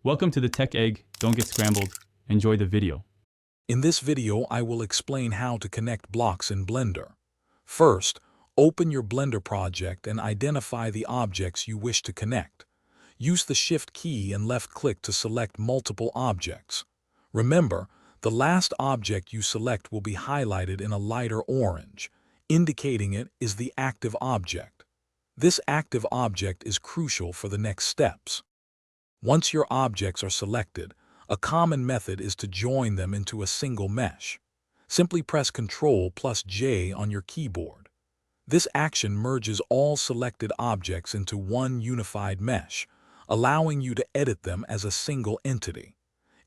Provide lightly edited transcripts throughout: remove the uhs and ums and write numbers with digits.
Welcome to the Tech Egg. Don't get scrambled. Enjoy the video. In this video, I will explain how to connect blocks in Blender. First, open your Blender project and identify the objects you wish to connect. Use the Shift key and left click to select multiple objects. Remember, the last object you select will be highlighted in a lighter orange, indicating it is the active object. This active object is crucial for the next steps. Once your objects are selected, a common method is to join them into a single mesh. Simply press Ctrl+J on your keyboard. This action merges all selected objects into one unified mesh, allowing you to edit them as a single entity.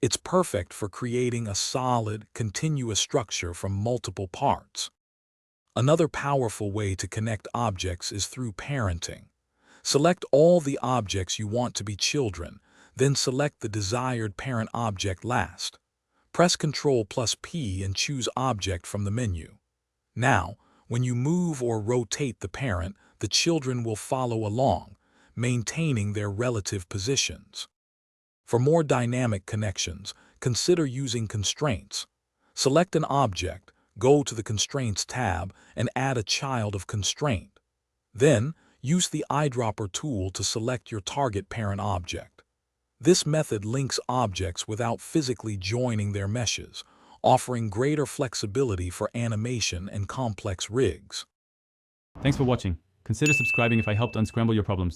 It's perfect for creating a solid, continuous structure from multiple parts. Another powerful way to connect objects is through parenting. Select all the objects you want to be children, then select the desired parent object last. Press Ctrl+P and choose Object from the menu. Now, when you move or rotate the parent, the children will follow along, maintaining their relative positions. For more dynamic connections, consider using constraints. Select an object, go to the Constraints tab, and add a child of constraint. Then, use the eyedropper tool to select your target parent object. This method links objects without physically joining their meshes, offering greater flexibility for animation and complex rigs. Thanks for watching. Consider subscribing if I helped unscramble your problems.